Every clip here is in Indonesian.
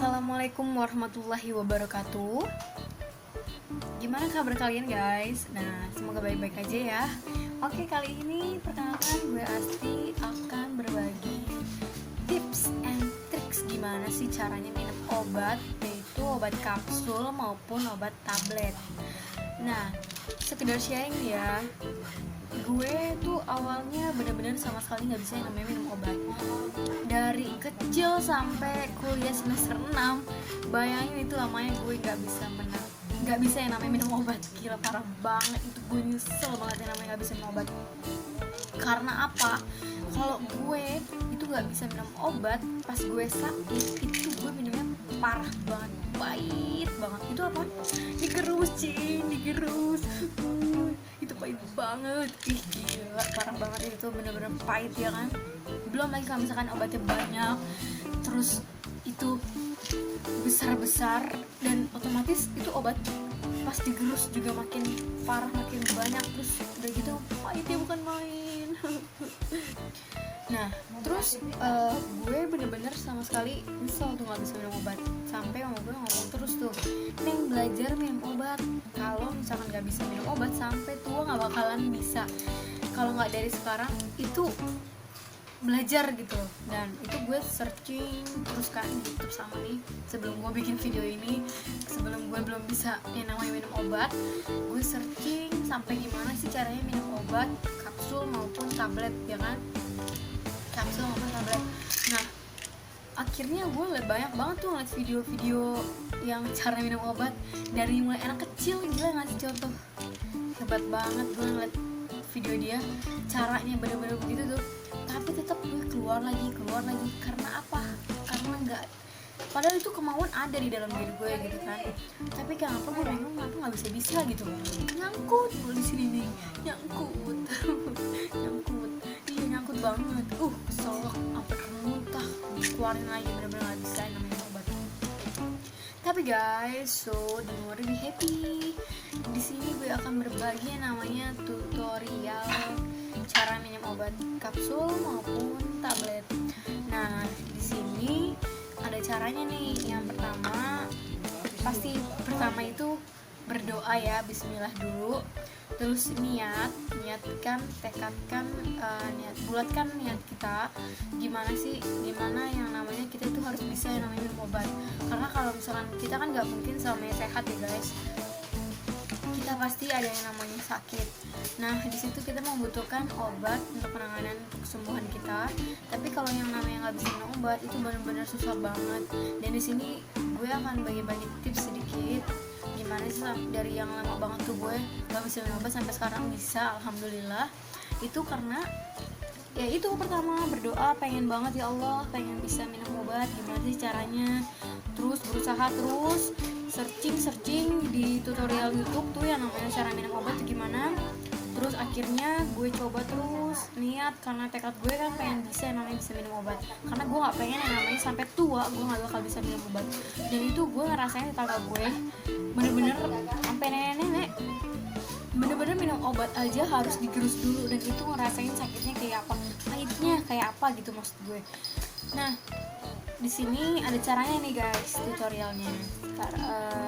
Assalamualaikum warahmatullahi wabarakatuh. Gimana kabar kalian guys? Nah, semoga baik-baik aja ya. Oke, kali ini perkenalkan gue Asti akan berbagi tips and tricks gimana sih caranya minum obat, yaitu obat kapsul maupun obat tablet. Nah, sekedar sharing ya, gue tuh awalnya bener-bener sama sekali nggak bisa yang namanya minum obat. Dari kecil sampai kuliah semester 6, bayangin itu lamanya gue nggak bisa yang namanya minum obat. Gila, parah banget itu, gue nyesel banget yang namanya nggak bisa minum obat. Karena apa? Kalau gue itu nggak bisa minum obat pas gue sakit, itu gue minumnya parah banget, pahit banget. Itu apa? Digerus, digerus. Itu pahit banget. Ih gila, parah banget itu, bener-bener pahit ya kan. Belum lagi kalau misalkan obatnya banyak, terus itu besar-besar, dan otomatis itu obat pas digerus juga makin parah, makin banyak, terus udah gitu pahitnya bukan main. Nah terus gue bener-bener sama sekali nyesel tuh gak bisa minum obat. Sampai mama gue ngomong terus tuh, "Neng, belajar minum obat. Kalau misalkan gak bisa minum obat sampai tua gak bakalan bisa. Kalau gak dari sekarang itu belajar gitu." Dan itu gue searching terus kan di YouTube sama nih, sebelum gue bikin video ini, sebelum gue belum bisa yang namanya minum obat, gue searching sampai gimana sih caranya minum obat kapsul maupun tablet, ya kan, kapsul maupun tablet. Nah akhirnya gue liat banyak banget tuh ngeliat video-video yang cara minum obat dari mulai anak kecil. Gila, ngasih contoh hebat banget. Gue ngeliat video dia, caranya bener-bener begitu tuh, tapi tetap gue keluar lagi. Karena apa? Karena nggak, padahal itu kemauan ada di dalam diri gue gitu kan, tapi kenapa gue bingung, kenapa nggak bisa gitu, nyangkut di sini nih, nyangkut. Iya, nyangkut banget. Keselak sampai muntah, keluarin lagi, bener-bener nggak bisa namanya obat. Tapi guys, so don't worry, be happy. Di sini gue akan berbagi yang namanya tutorial cara minum obat kapsul maupun tablet. Nah, di sini ada caranya nih. Yang pertama itu berdoa ya, bismillah dulu. Terus bulatkan niat kita. Gimana yang namanya kita itu harus bisa yang namanya minum obat. Karena kalau misalkan kita kan nggak mungkin selamanya sehat ya guys, kita pasti ada yang namanya sakit. Nah di situ kita membutuhkan obat untuk penanganan kesembuhan kita. Tapi kalau yang namanya nggak bisa minum obat itu benar-benar susah banget. Dan di sini gue akan bagi-bagi tips sedikit, gimana sih dari yang lama banget tuh gue nggak bisa minum obat sampai sekarang bisa, alhamdulillah. Itu karena ya itu, pertama berdoa, pengen banget ya Allah, pengen bisa minum obat, gimana sih caranya. Terus berusaha, terus searching di tutorial YouTube tuh yang namanya cara minum obat tuh gimana. Terus akhirnya gue coba terus niat, karena tekad gue kan pengen bisa yang namanya bisa minum obat. Karena gue nggak pengen yang namanya sampai tua gue nggak bakal bisa minum obat. Dan itu gue ngerasain tetangga gue bener-bener sampai nenek-nenek bener-bener minum obat aja harus digerus dulu, dan itu ngerasain sakitnya kayak apa, pahitnya kayak apa gitu maksud gue. Nah di sini ada caranya nih guys, tutorialnya.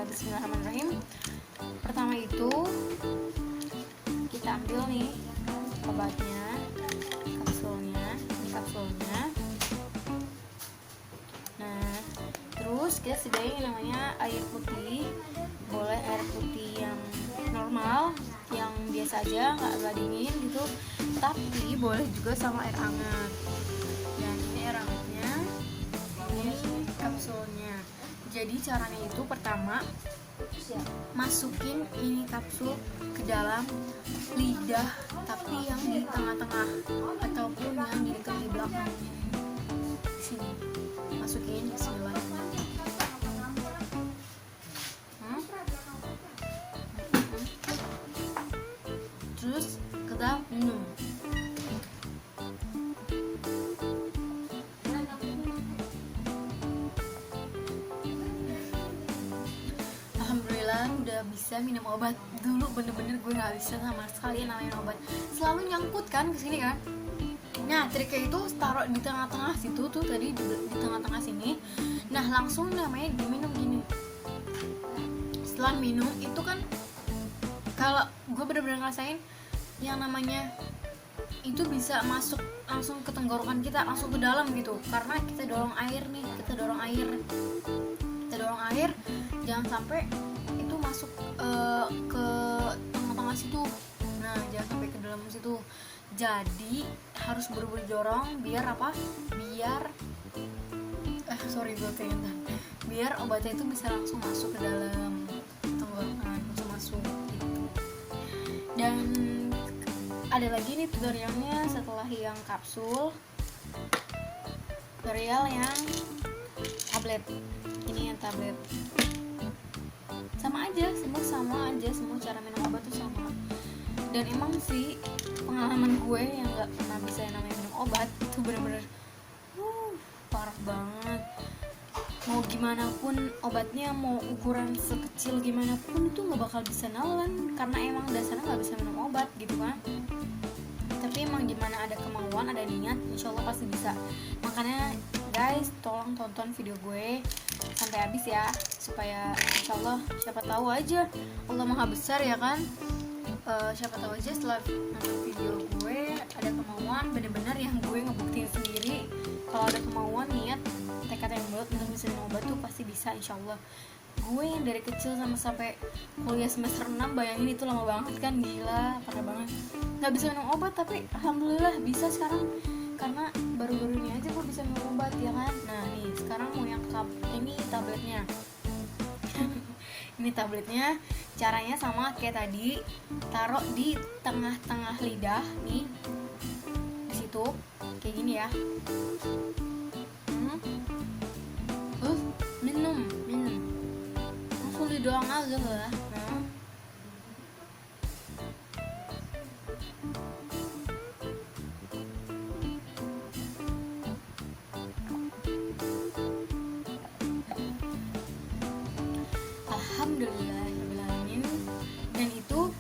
Bismillahirrahmanirrahim. Pertama itu kita ambil nih obatnya, kapsulnya. Nah terus kita sediain yang namanya air putih. Boleh air putih yang normal, yang biasa aja, nggak dingin gitu, tapi boleh juga sama air hangat. Dan ini air hangatnya, ini kapsulnya. Jadi caranya itu pertama, masukin ini kapsul ke dalam lidah, tapi yang di tengah-tengah ataupun yang di dekat di belakang. Di sini masukin, bismillahirrahmanirrahim. Terus kita minum. Alhamdulillah udah bisa minum obat. Dulu bener-bener gue nggak bisa sama sekali namanya minum obat, selalu nyangkut kan kesini kan, Nah triknya itu taruh di tengah-tengah situ tuh, tadi di tengah-tengah sini. Nah langsung namanya diminum gini. Setelah minum itu kan, kalau gue bener-bener ngerasain yang namanya itu bisa masuk langsung ke tenggorokan kita, langsung ke dalam gitu, karena kita dorong air nih, kita dorong air, jangan sampai itu masuk ke tengah-tengah situ. Nah jangan sampai ke dalam situ, jadi harus buru-buru dorong biar apa, biar obatnya itu bisa langsung masuk ke dalam tenggorokan, langsung masuk gitu. Dan ada lagi nih tutorialnya setelah yang kapsul, tutorial yang tablet. Ini yang tablet, sama aja, semua cara minum obat tuh sama. Dan emang sih pengalaman gue yang nggak pernah bisa yang namanya minum obat itu bener-bener parah banget. Mau gimana pun obatnya, mau ukuran sekecil gimana pun itu nggak bakal bisa nelen, karena emang dasarnya nggak bisa minum obat gitu kan. Tapi emang gimana ada kemauan, ada niat, insya Allah pasti bisa. Makanya guys, tolong tonton video gue sampai habis ya, supaya insya Allah siapa tahu aja Allah maha besar ya kan. Siapa tahu aja setelah nonton video gue ada kemauan bener-bener yang gue ngebuktiin sendiri. Kalau ada kemauan, niat, tekad yang bulat untuk bisa minum obat tuh pasti bisa insya Allah. Gue yang dari kecil sampai kuliah semester 6, bayangin itu lama banget kan, gila, parah banget. Gak bisa minum obat, tapi alhamdulillah bisa sekarang, karena baru-baru ini aja gue bisa minum obat ya kan. Nah nih sekarang mau yang ini tabletnya. Ini tabletnya caranya sama kayak tadi, taruh di tengah-tengah lidah nih, di situ kayak gini ya. Minum langsung didoang aja lah. Alhamdulillahirobbilalamin. Dan itu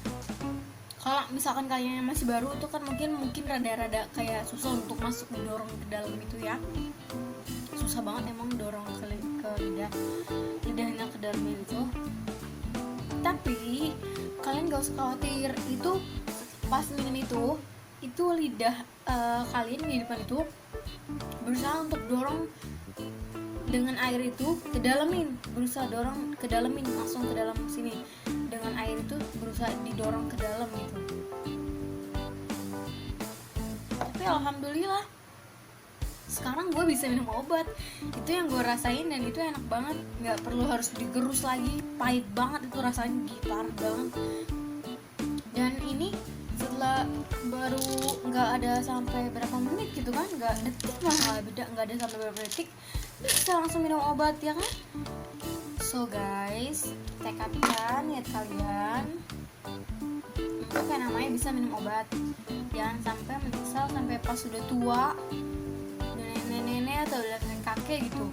kalau misalkan kalian yang masih baru itu kan mungkin rada-rada kayak susah untuk masuk dorong ke dalam itu ya, susah banget emang dorong ke lidahnya ke dalam itu. Tapi kalian gak usah khawatir, itu pas minum itu lidah kalian di depan itu berusaha untuk dorong dengan air itu ke dalamin, berusaha dorong ke dalamin, langsung ke dalam sini. Dengan air itu berusaha didorong ke dalam gitu. Tapi alhamdulillah sekarang gue bisa minum obat. Itu yang gue rasain dan itu enak banget, nggak perlu harus digerus lagi. Pahit banget itu rasanya, gitar banget. Dan ini setelah baru nggak ada sampai berapa menit gitu kan, nggak detik lah, nggak ada sampai berapa detik bisa langsung minum obat ya kan. So guys, tekadkan niat kalian untuk yang namanya bisa minum obat. Jangan sampai menyesal sampai pas sudah tua, udah nenek-nenek atau udah kakek gitu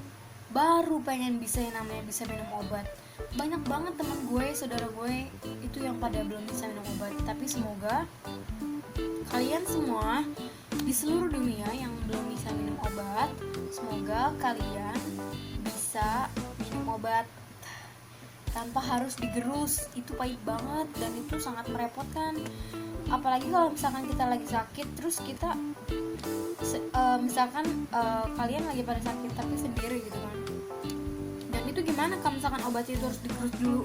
baru pengen bisa yang namanya bisa minum obat. Banyak banget teman gue, saudara gue itu yang pada belum bisa minum obat. Tapi semoga kalian semua di seluruh dunia yang belum bisa minum obat, semoga kalian bisa minum obat tanpa harus digerus. Itu pahit banget dan itu sangat merepotkan. Apalagi kalau misalkan kita lagi sakit, terus kita misalkan kalian lagi pada sakit tapi sendiri gitu kan, dan itu gimana kalau misalkan obatnya itu harus digerus dulu,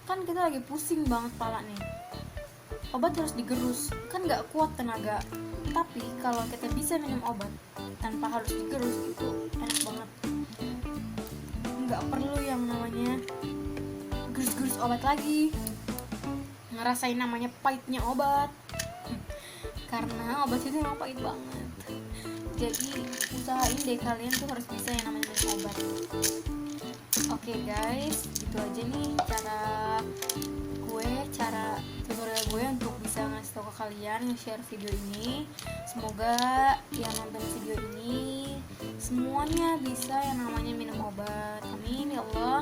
kan kita lagi pusing banget kepala nih, obat harus digerus kan nggak kuat tenaga. Tapi kalau kita bisa minum obat tanpa harus digerus, itu enak banget, nggak perlu yang namanya gerus-gerus obat lagi, ngerasain namanya pahitnya obat. Karena obat itu memang pahit banget. Jadi usahain deh kalian tuh harus bisa yang namanya minum obat. Oke guys, itu aja nih cara tutorial gue untuk bisa ngasih tau ke kalian, nge-share video ini. Semoga yang nonton video ini semuanya bisa yang namanya minum obat. Amin ya Allah.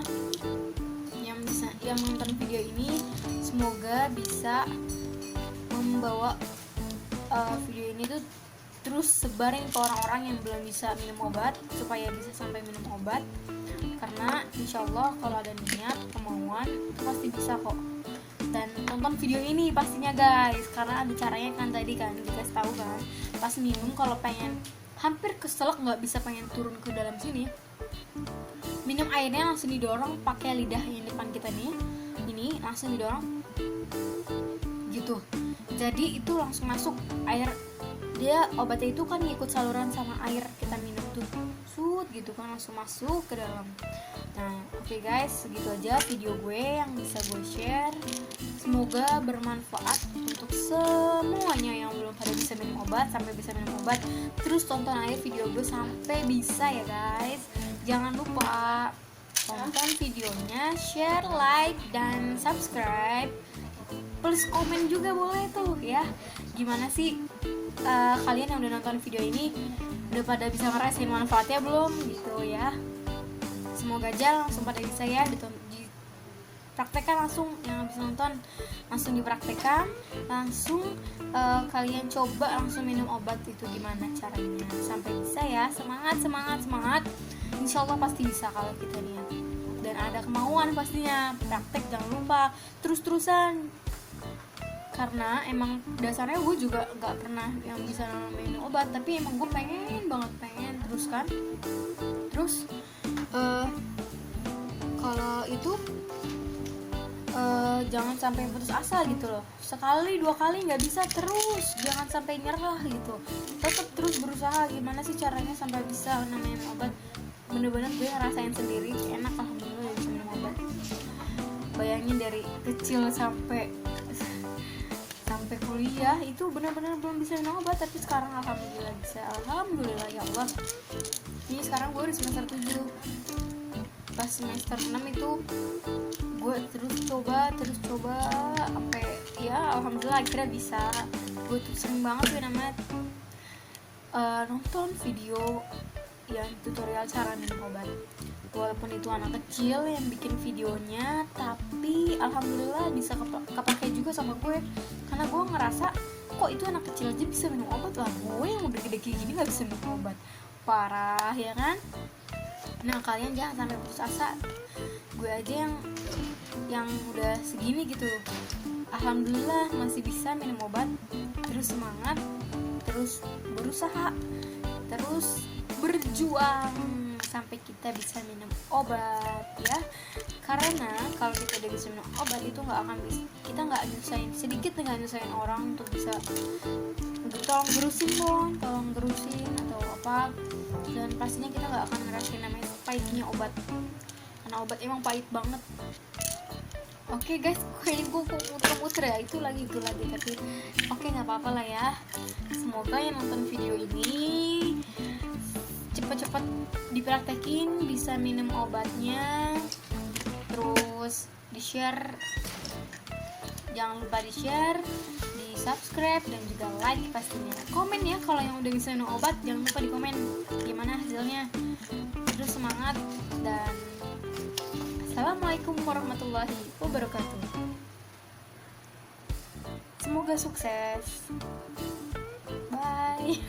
Yang nonton video ini semoga bisa membawa video ini tuh terus sebarin ke orang-orang yang belum bisa minum obat supaya bisa sampai minum obat, karena insya Allah kalau ada niat kemauan itu pasti bisa kok. Dan tonton video ini pastinya guys, karena ada caranya kan, tadi kan dikasih tahu kan, pas minum kalau pengen hampir keselak nggak bisa pengen turun ke dalam sini, minum airnya langsung didorong pakai lidah yang depan kita nih, ini langsung didorong gitu, jadi itu langsung masuk air. Dia obatnya itu kan ngikut saluran sama air kita minum tuh, sud gitu kan, langsung masuk ke dalam. Nah oke guys, segitu aja video gue yang bisa gue share, semoga bermanfaat untuk semuanya yang belum pada bisa minum obat sampai bisa minum obat. Terus tonton aja video gue sampai bisa ya guys, jangan lupa tonton videonya, share, like, dan subscribe, plus komen juga boleh tuh ya. Gimana sih kalian yang udah nonton video ini, udah pada bisa ngerasain manfaatnya belum gitu ya? Semoga aja langsung pada bisa ya dipraktekkan langsung, yang habis nonton langsung dipraktekkan langsung, kalian coba langsung minum obat itu gimana caranya sampai bisa ya. Semangat semangat semangat, insya Allah pasti bisa kalau kita niat dan ada kemauan pastinya. Praktek jangan lupa terus-terusan, karena emang dasarnya gue juga nggak pernah yang bisa minum obat, tapi emang gue pengen banget terus kan. Terus kalau itu jangan sampai putus asa gitu loh, sekali dua kali nggak bisa, terus jangan sampai nyerah gitu, tetap terus berusaha gimana sih caranya sampai bisa namanya minum obat. Bener-bener gue ngerasain sendiri enak, alhamdulillah bisa minum obat. Bayangin dari kecil sampai kuliah itu benar-benar belum bisa minum obat, tapi sekarang alhamdulillah bisa. Alhamdulillah ya Allah. Ini sekarang gue udah semester 7. Pas semester 6 itu gue terus coba sampai ya alhamdulillah akhirnya bisa. Gue tuh sering banget tuh namanya nonton video yang tutorial cara minum obat, walaupun itu anak kecil yang bikin videonya, tapi alhamdulillah bisa kepake juga sama gue, karena gue ngerasa kok itu anak kecil aja bisa minum obat, lah gue yang udah gede kayak gini gak bisa minum obat, parah ya kan. Nah kalian jangan sampai putus asa, gue aja yang udah segini gitu, alhamdulillah masih bisa minum obat. Terus semangat, terus berusaha, terus berjuang sampai kita bisa minum obat ya. Karena kalau kita udah bisa minum obat itu kita nggak nyusahin sedikit, nggak nyusahin orang untuk bisa tolong gerusin atau apa, dan pastinya kita nggak akan ngerasain namanya pahitnya obat, karena obat emang pahit banget. Oke guys, kayaknya gue muter-muter ya, itu lagi tapi oke nggak apa-apa lah ya. Semoga yang nonton video ini cepet-cepet dipraktekin, bisa minum obatnya, terus di-share, jangan lupa di-share, di-subscribe, dan juga like pastinya. Komen ya kalau yang udah bisa minum obat, jangan lupa di komen gimana hasilnya. Terus semangat, dan assalamualaikum warahmatullahi wabarakatuh. Semoga sukses. Bye.